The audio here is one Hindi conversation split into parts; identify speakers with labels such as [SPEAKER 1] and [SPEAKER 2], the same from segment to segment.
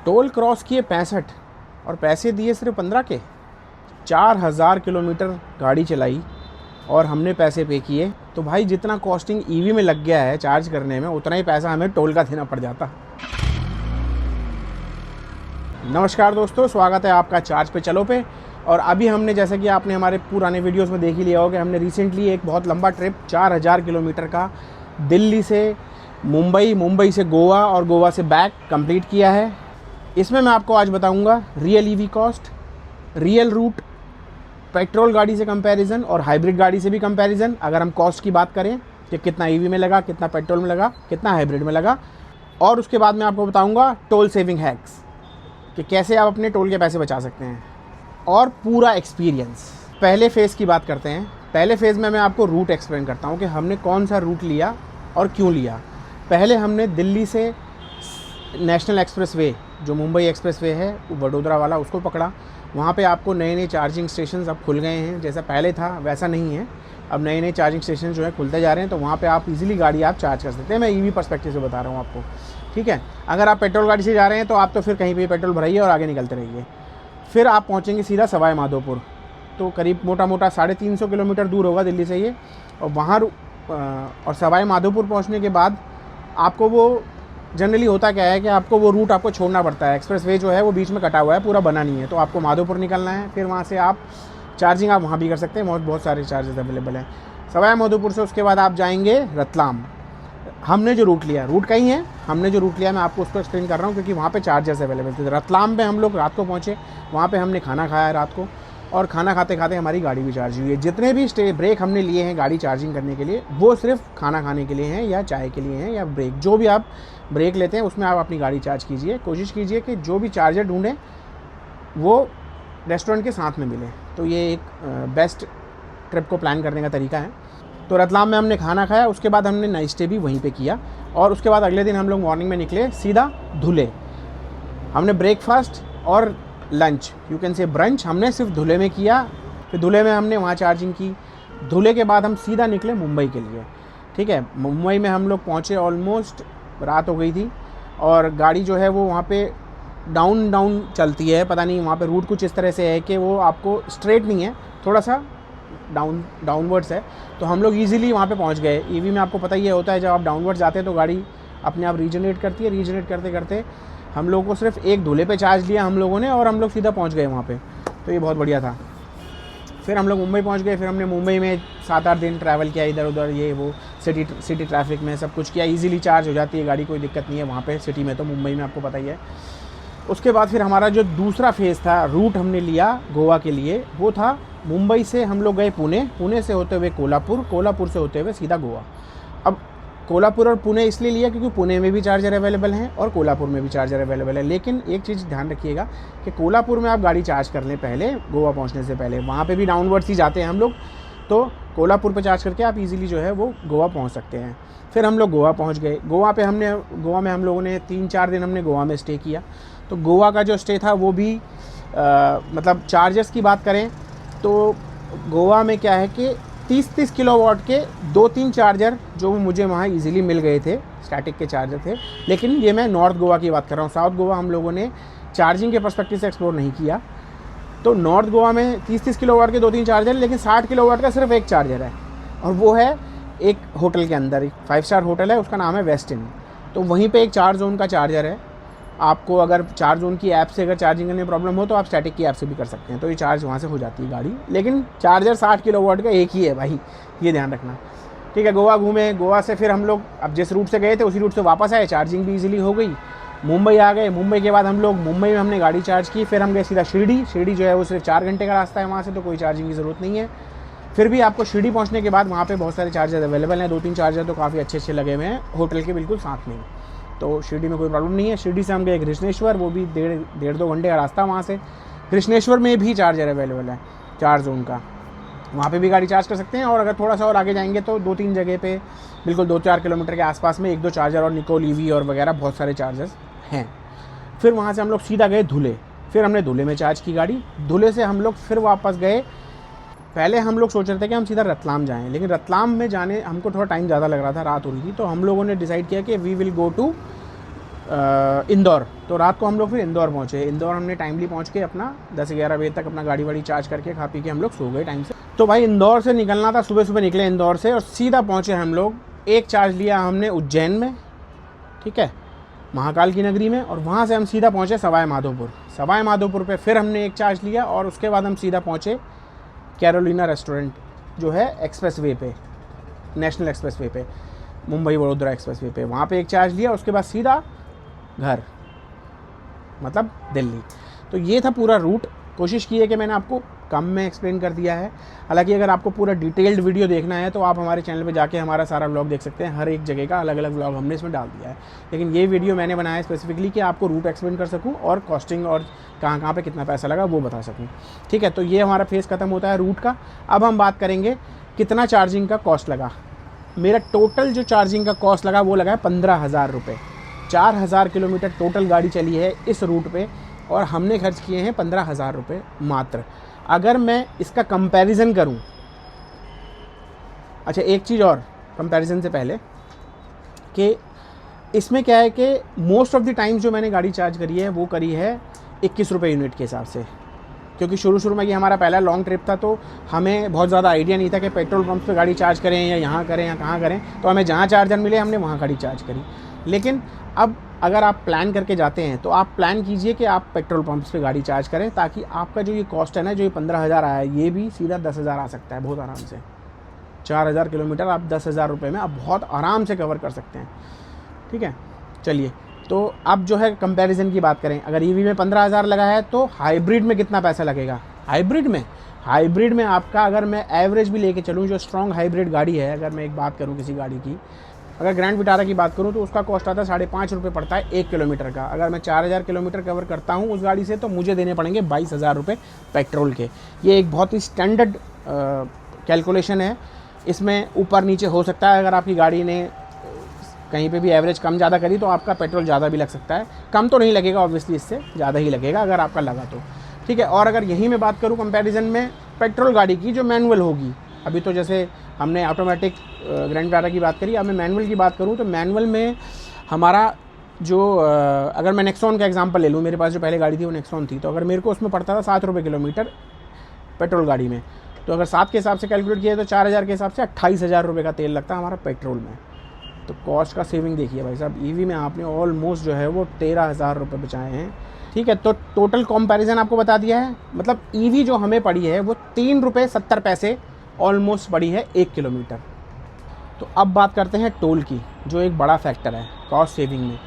[SPEAKER 1] टोल क्रॉस किए 65 और पैसे दिए सिर्फ 15 के। 4000 किलोमीटर गाड़ी चलाई और हमने पैसे पे किए। तो भाई जितना कॉस्टिंग ईवी में लग गया है चार्ज करने में, उतना ही पैसा हमें टोल का देना पड़ जाता। नमस्कार दोस्तों, स्वागत है आपका चार्ज पे चलो पे। और अभी हमने, जैसे कि आपने हमारे पुराने वीडियोस में देख ही लिया होगा, हमने रिसेंटली एक बहुत लंबा ट्रिप 4000 किलोमीटर का दिल्ली से मुंबई, मुंबई से गोवा और गोवा से बैक कंप्लीट किया है। इसमें मैं आपको आज बताऊंगा real EV cost, real route, petrol गाड़ी से कंपैरिजन और हाइब्रिड गाड़ी से भी कंपैरिजन। अगर हम कॉस्ट की बात करें कि कितना ईवी में लगा, कितना पेट्रोल में लगा, कितना हाइब्रिड में लगा, और उसके बाद मैं आपको बताऊंगा टोल सेविंग हैक्स कि कैसे आप अपने टोल के पैसे बचा सकते हैं और पूरा एक्सपीरियंस। पहले फेज़ की बात करते हैं। पहले फेज़ में मैं आपको रूट एक्सप्लेन करता हूँ कि हमने कौन सा रूट लिया और क्यों लिया। पहले हमने दिल्ली से नेशनल एक्सप्रेसवे, जो मुंबई एक्सप्रेसवे है वडोदरा वाला, उसको पकड़ा। वहाँ पे आपको नए नए चार्जिंग स्टेशन अब खुल गए हैं। जैसा पहले था वैसा नहीं है, अब नए नए चार्जिंग स्टेशन जो है खुलते जा रहे हैं। तो वहाँ पे आप इजीली गाड़ी आप चार्ज कर सकते हैं। मैं ईवी पर्सपेक्टिव से बता रहा हूँ आपको, ठीक है। अगर आप पेट्रोल गाड़ी से जा रहे हैं तो आप तो फिर कहीं पे पेट्रोल भराइए और आगे निकलते रहिए। फिर आप पहुँचेंगे सीधा सवाई माधोपुर, तो करीब मोटा मोटा 350 किलोमीटर दूर होगा दिल्ली से ये। और वहाँ और सवाई माधोपुर पहुँचने के बाद आपको वो जनरली होता क्या है कि आपको वो रूट आपको छोड़ना पड़ता है। एक्सप्रेसवे जो है वो बीच में कटा हुआ है, पूरा बना नहीं है। तो आपको माधोपुर निकलना है, फिर वहाँ से आप चार्जिंग आप वहाँ भी कर सकते हैं। बहुत सारे चार्जेस अवेलेबल हैं सवाई माधोपुर से। उसके बाद आप जाएंगे रतलाम। हमने जो रूट लिया, रूट कहीं है, हमने जो रूट लिया मैं आपको उसको एक्सप्लेन कर रहा हूँ क्योंकि वहाँ पे चार्जर्स अवेलेबल थे। रतलाम पे हम लोग रात को पहुँचे, वहाँ पे हमने खाना खाया रात को, और खाना खाते खाते हमारी गाड़ी भी चार्ज हुई है। जितने भी ब्रेक हमने लिए हैं गाड़ी चार्जिंग करने के लिए, वो सिर्फ खाना खाने के लिए हैं या चाय के लिए हैं, या ब्रेक जो भी आप ब्रेक लेते हैं उसमें आप अपनी गाड़ी चार्ज कीजिए। कोशिश कीजिए कि जो भी चार्जर ढूंढें वो रेस्टोरेंट के साथ में मिले। तो ये एक बेस्ट ट्रिप को प्लान करने का तरीका है। तो रतलाम में हमने खाना खाया, उसके बाद हमने नाइट स्टे भी वहीं पे किया, और उसके बाद अगले दिन हम लोग मॉर्निंग में निकले सीधा धुले। हमने ब्रेकफास्ट और lunch, you can say brunch, हमने सिर्फ धुले में किया। फिर धुले में हमने वहाँ चार्जिंग की। धुले के बाद हम सीधा निकले मुंबई के लिए, ठीक है। मुंबई में हम लोग पहुँचे, ऑलमोस्ट रात हो गई थी, और गाड़ी जो है वो वहाँ पे डाउन चलती है। पता नहीं वहाँ पे रूट कुछ इस तरह से है कि वो आपको स्ट्रेट नहीं है, थोड़ा सा डाउनवर्ड्स है। तो हम लोग ईजिली वहाँ पे पहुँच गए। ईवी में आपको पता ही होता है, जब आप डाउनवर्ड्स जाते हैं तो गाड़ी अपने आप रीजनरेट करती है। रीजनरेट करते करते हम लोगों को सिर्फ एक धुले पे चार्ज लिया हम लोगों ने, और हम लोग सीधा पहुँच गए वहाँ पे। तो ये बहुत बढ़िया था। फिर हम लोग मुंबई पहुँच गए। फिर हमने मुंबई में 7-8 दिन ट्रैवल किया, इधर उधर ये वो, सिटी ट्रैफिक में सब कुछ किया। इजीली चार्ज हो जाती है गाड़ी, कोई दिक्कत नहीं है वहाँ पे सिटी में, तो मुंबई में आपको पता ही है। उसके बाद फिर हमारा जो दूसरा फेज़ था, रूट हमने लिया गोवा के लिए, वो था मुंबई से हम लोग गए पुणे, पुणे से होते हुए कोल्हापुर, कोल्हापुर से होते हुए सीधा गोवा। अब कोल्हापुर और पुणे इसलिए लिया क्योंकि पुणे में भी चार्जर अवेलेबल हैं और कोल्हापुर में भी चार्जर अवेलेबल है। लेकिन एक चीज़ ध्यान रखिएगा कि कोल्हापुर में आप गाड़ी चार्ज कर लें पहले, गोवा पहुंचने से पहले। वहाँ पे भी डाउनवर्ड्स ही जाते हैं हम लोग, तो कोल्हापुर पे चार्ज करके आप इजीली जो है वो गोवा पहुँच सकते हैं। फिर हम लोग गोवा पहुँच गए। गोवा में हम लोगों ने 3-4 दिन हमने गोवा में स्टे किया। तो गोवा का जो स्टे था वो भी मतलब चार्जर्स की बात करें तो गोवा में क्या है कि 30-30 किलोवाट के 2-3 चार्जर जो मुझे वहाँ इजीली मिल गए थे, स्टैटिक के चार्जर थे। लेकिन ये मैं नॉर्थ गोवा की बात कर रहा हूँ। साउथ गोवा हम लोगों ने चार्जिंग के पर्सपेक्टिव से एक्सप्लोर नहीं किया। तो नॉर्थ गोवा में 30-30 किलोवाट के 2-3 चार्जर, लेकिन 60 किलोवाट का सिर्फ एक चार्जर है, और वो है एक होटल के अंदर। एक 5 स्टार होटल है, उसका नाम है वेस्टिन। तो वहीं पर एक 4 जोन का चार्जर है। आपको अगर 4 जोन की ऐप से अगर चार्जिंग करने में प्रॉब्लम हो तो आप स्टैटिक की ऐप से भी कर सकते हैं। तो ये चार्ज वहाँ से हो जाती है गाड़ी, लेकिन चार्जर 60 किलोवाट का एक ही है भाई, ये ध्यान रखना, ठीक है। गोवा घूमे। गोवा से फिर हम लोग अब जिस रूट से गए थे उसी रूट से वापस आए, चार्जिंग भी इजीली हो गई। मुंबई आ गए। मुंबई के बाद हम लोग मुंबई में हमने गाड़ी चार्ज की। फिर हम गए सीधा शिरडी। शिरडी जो है वो सिर्फ 4 घंटे का रास्ता है वहाँ से, तो कोई चार्जिंग की ज़रूरत नहीं है। फिर भी आपको शिरडी पहुँचने के बाद वहाँ पर बहुत सारे चार्जर अवेलेबल हैं। 2-3 चार्जर तो काफ़ी अच्छे लगे हुए हैं होटल के बिल्कुल साथ में, तो शिरडी में कोई प्रॉब्लम नहीं है। शिरडी से हम गए कृष्णेश्वर, वो भी 1.5-2 घंटे का रास्ता वहाँ से। कृष्णेश्वर में भी चार्जर अवेलेबल है 4 जोन का, वहाँ पे भी गाड़ी चार्ज कर सकते हैं। और अगर थोड़ा सा और आगे जाएंगे तो 2-3 जगह पे बिल्कुल 2-4 किलोमीटर के आसपास में 1-2 चार्जर और निकोल ईवी और वगैरह बहुत सारे चार्जर्स हैं। फिर वहाँ से हम लोग सीधा गए धुले। फिर हमने धुले में चार्ज की गाड़ी। धुले से हम लोग फिर वापस गए। पहले हम लोग सोच रहे थे कि हम सीधा रतलाम जाएं, लेकिन रतलाम में जाने हमको थोड़ा टाइम ज़्यादा लग रहा था, रात हो रही थी। तो हम लोगों ने डिसाइड किया कि we will go to Indore. तो रात को हम लोग फिर इंदौर पहुँचे। इंदौर हमने टाइमली पहुँच के अपना 10-11 बजे तक अपना गाड़ी वाड़ी चार्ज करके खा पी के हम लोग सो गए टाइम से। तो भाई इंदौर से निकलना था, सुबह सुबह निकले इंदौर से और सीधा पहुँचे हम लोग। एक चार्ज लिया हमने उज्जैन में, ठीक है, महाकाल की नगरी में, और वहाँ से हम सीधा पहुँचे सवाई माधोपुर। सवाई माधोपुर पे फिर हमने एक चार्ज लिया और उसके बाद हम सीधा पहुँचे कैरोलिना रेस्टोरेंट जो है एक्सप्रेस वे पे, नेशनल एक्सप्रेस वे पे, मुंबई वडोदरा एक्सप्रेस वे पे। वहाँ पे एक चार्ज लिया, उसके बाद सीधा घर, मतलब दिल्ली। तो ये था पूरा रूट। कोशिश की है कि मैंने आपको कम में एक्सप्लेन कर दिया है। हालांकि अगर आपको पूरा डिटेल्ड वीडियो देखना है तो आप हमारे चैनल पे जाके हमारा सारा व्लॉग देख सकते हैं। हर एक जगह का अलग अलग व्लॉग हमने इसमें डाल दिया है, लेकिन ये वीडियो मैंने बनाया है स्पेसिफिकली कि आपको रूट एक्सप्लेन कर सकूँ और कॉस्टिंग और कहाँ कहाँ पे कितना पैसा लगा वो बता सकूँ, ठीक है। तो ये हमारा फेज़ ख़त्म होता है रूट का। अब हम बात करेंगे कितना चार्जिंग का कॉस्ट लगा। मेरा टोटल जो चार्जिंग का कॉस्ट लगा वो लगा है 15,000 रुपये। 4,000 किलोमीटर टोटल गाड़ी चली है इस रूट पे और हमने खर्च किए हैं 15,000 रुपये मात्र। अगर मैं इसका कंपैरिजन करूं, अच्छा एक चीज़ और कंपैरिजन से पहले कि इसमें क्या है कि मोस्ट ऑफ द टाइम्स जो मैंने गाड़ी चार्ज करी है वो करी है 21 रुपये यूनिट के हिसाब से, क्योंकि शुरू में ये हमारा पहला लॉन्ग ट्रिप था तो हमें बहुत ज़्यादा आइडिया नहीं था कि पेट्रोल पंप पे गाड़ी चार्ज करें या यहाँ करें या कहाँ करें। तो हमें जहाँ चार्जर मिले हमने वहाँ गाड़ी चार्ज करी। लेकिन अब अगर आप प्लान करके जाते हैं तो आप प्लान कीजिए कि आप पेट्रोल पंप्स पे गाड़ी चार्ज करें, ताकि आपका जो ये कॉस्ट है ना, जो ये 15,000 आया है, ये भी सीधा 10,000 आ सकता है बहुत आराम से। 4,000 किलोमीटर आप 10,000 रुपये में आप बहुत आराम से कवर कर सकते हैं, ठीक है। चलिए, तो अब जो है कंपैरिजन की बात करें, अगर ईवी में 15,000 लगा है तो हाइब्रिड में कितना पैसा लगेगा। हाइब्रिड में आपका, अगर मैं एवरेज भी लेके चलूँ, जो स्ट्रॉन्ग हाइब्रिड गाड़ी है, अगर मैं एक बात करूँ किसी गाड़ी की, अगर ग्रैंड विटारा की बात करूँ तो उसका कॉस्ट आता है 5.5 रुपये पड़ता है 1 किलोमीटर का। अगर मैं 4,000 किलोमीटर कवर करता हूँ उस गाड़ी से तो मुझे देने पड़ेंगे 22,000 रुपये पेट्रोल के। ये एक बहुत ही स्टैंडर्ड कैलकुलेशन है। इसमें ऊपर नीचे हो सकता है, अगर आपकी गाड़ी ने कहीं पे भी एवरेज कम ज़्यादा करी तो आपका पेट्रोल ज़्यादा भी लग सकता है। कम तो नहीं लगेगा ऑब्वियसली, इससे ज़्यादा ही लगेगा अगर आपका लगा तो, ठीक है। और अगर यहीं मैं बात करूँ कंपैरिजन में पेट्रोल गाड़ी की जो मैनुअल होगी, अभी तो जैसे हमने ऑटोमेटिक ग्रैंड विटारा की बात करी, अब मैं मैनुअल की बात करूँ तो मैनुअल में हमारा जो अगर मैं नेक्सॉन का एग्जांपल ले लूँ, मेरे पास जो पहले गाड़ी थी वो नेक्सॉन थी, तो अगर मेरे को उसमें पड़ता था 7 रुपये किलोमीटर पेट्रोल गाड़ी में, तो अगर 7 के हिसाब से कैलकुलेट किया तो 4,000 के हिसाब से 28,000 रुपये का तेल लगता है हमारा पेट्रोल में। तो कॉस्ट का सेविंग देखिए भाई साहब, ईवी में आपने ऑलमोस्ट जो है वो 13,000 रुपये बचाए हैं, ठीक है। तो टोटल कंपैरिजन आपको बता दिया है, मतलब ईवी जो हमें पड़ी है वो 3 रुपये 70 पैसे ऑलमोस्ट पड़ी है 1 किलोमीटर। तो अब बात करते हैं टोल की, जो एक बड़ा फैक्टर है कॉस्ट सेविंग में।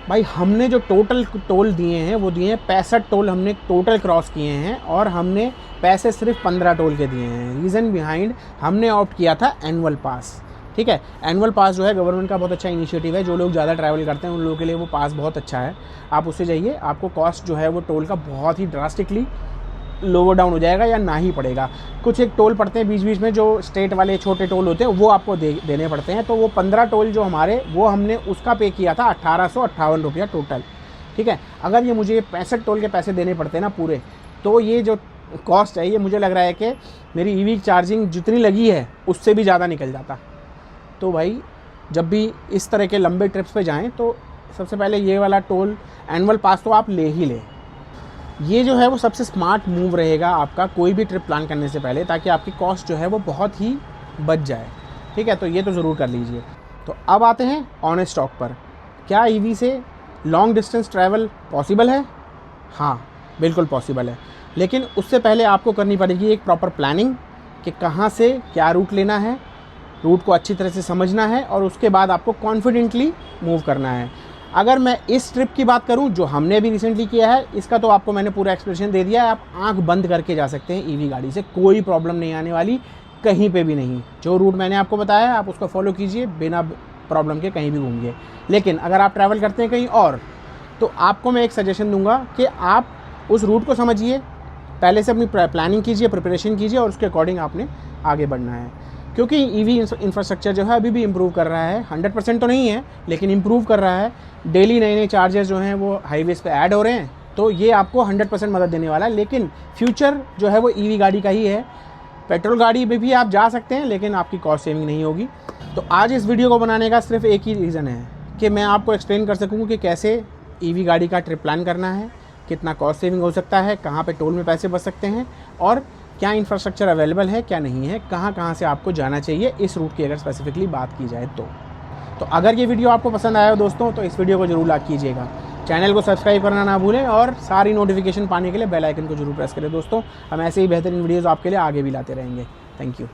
[SPEAKER 1] भाई हमने जो टोटल टोल दिए हैं वो दिए हैं 65 टोल हमने टोटल क्रॉस किए हैं और हमने पैसे सिर्फ 15 टोल के दिए हैं। रीज़न बिहाइंड, हमने ऑप्ट किया था एनुअल पास, ठीक है। एनुअल पास जो है गवर्नमेंट का बहुत अच्छा इनिशिएटिव है। जो लोग ज़्यादा ट्रैवल करते हैं उन लोगों के लिए वो पास बहुत अच्छा है। आप उससे जाइए, आपको कॉस्ट जो है वो टोल का बहुत ही ड्रास्टिकली लोअर डाउन हो जाएगा या ना ही पड़ेगा। कुछ एक टोल पड़ते हैं बीच बीच में, जो स्टेट वाले छोटे टोल होते हैं वो आपको देने पड़ते हैं। तो वो 15 टोल जो हमारे, वो हमने उसका पे किया था 1,858 रुपया टोटल, ठीक है। अगर ये मुझे 65 टोल के पैसे देने पड़ते हैं ना पूरे, तो ये जो कॉस्ट है ये मुझे लग रहा है कि मेरी ईवी चार्जिंग जितनी लगी है उससे भी ज़्यादा निकल जाता। तो भाई जब भी इस तरह के लंबे ट्रिप्स पे जाएं तो सबसे पहले ये वाला टोल एनुअल पास तो आप ले ही लें। ये जो है वो सबसे स्मार्ट मूव रहेगा आपका कोई भी ट्रिप प्लान करने से पहले, ताकि आपकी कॉस्ट जो है वो बहुत ही बच जाए, ठीक है। तो ये तो ज़रूर कर लीजिए। तो अब आते हैं ऑन स्टॉक पर। क्या ईवी से लॉन्ग डिस्टेंस ट्रैवल पॉसिबल है? हाँ, बिल्कुल पॉसिबल है, लेकिन उससे पहले आपको करनी पड़ेगी एक प्रॉपर प्लानिंग कि कहाँ से क्या रूट लेना है, रूट को अच्छी तरह से समझना है और उसके बाद आपको कॉन्फिडेंटली मूव करना है। अगर मैं इस ट्रिप की बात करूं जो हमने अभी रिसेंटली किया है, इसका तो आपको मैंने पूरा एक्सप्लेनेशन दे दिया है। आप आंख बंद करके जा सकते हैं ईवी गाड़ी से, कोई प्रॉब्लम नहीं आने वाली कहीं पे भी नहीं। जो रूट मैंने आपको बताया है आप उसको फॉलो कीजिए, बिना प्रॉब्लम के कहीं भी घूमिए। लेकिन अगर आप ट्रैवल करते हैं कहीं और, तो आपको मैं एक सजेशन दूंगा कि आप उस रूट को समझिए, पहले से अपनी प्लानिंग कीजिए, प्रिपरेशन कीजिए और उसके अकॉर्डिंग आपने आगे बढ़ना है। क्योंकि ईवी इंफ्रास्ट्रक्चर जो है अभी भी इम्प्रूव कर रहा है, 100% तो नहीं है लेकिन इम्प्रूव कर रहा है। डेली नए नए चार्जर्स जो हैं वो हाईवेज़ पे ऐड हो रहे हैं, तो ये आपको 100% मदद देने वाला है। लेकिन फ्यूचर जो है वो ईवी गाड़ी का ही है। पेट्रोल गाड़ी में भी आप जा सकते हैं लेकिन आपकी कॉस्ट सेविंग नहीं होगी। तो आज इस वीडियो को बनाने का सिर्फ एक ही रीज़न है कि मैं आपको एक्सप्लेन कर सकूँ कि कैसे ईवी गाड़ी का ट्रिप प्लान करना है, कितना कॉस्ट सेविंग हो सकता है, कहाँ पे टोल में पैसे बच सकते हैं और क्या इंफ्रास्ट्रक्चर अवेलेबल है, क्या नहीं है, कहाँ से आपको जाना चाहिए इस रूट की अगर स्पेसिफिकली बात की जाए तो अगर ये वीडियो आपको पसंद आया हो दोस्तों तो इस वीडियो को जरूर लाइक कीजिएगा, चैनल को सब्सक्राइब करना ना भूलें और सारी नोटिफिकेशन पाने के लिए बेल आइकन को जरूर प्रेस करें दोस्तों। हम ऐसे ही बेहतरीन वीडियोज़ आपके लिए आगे भी लाते रहेंगे। Thank you.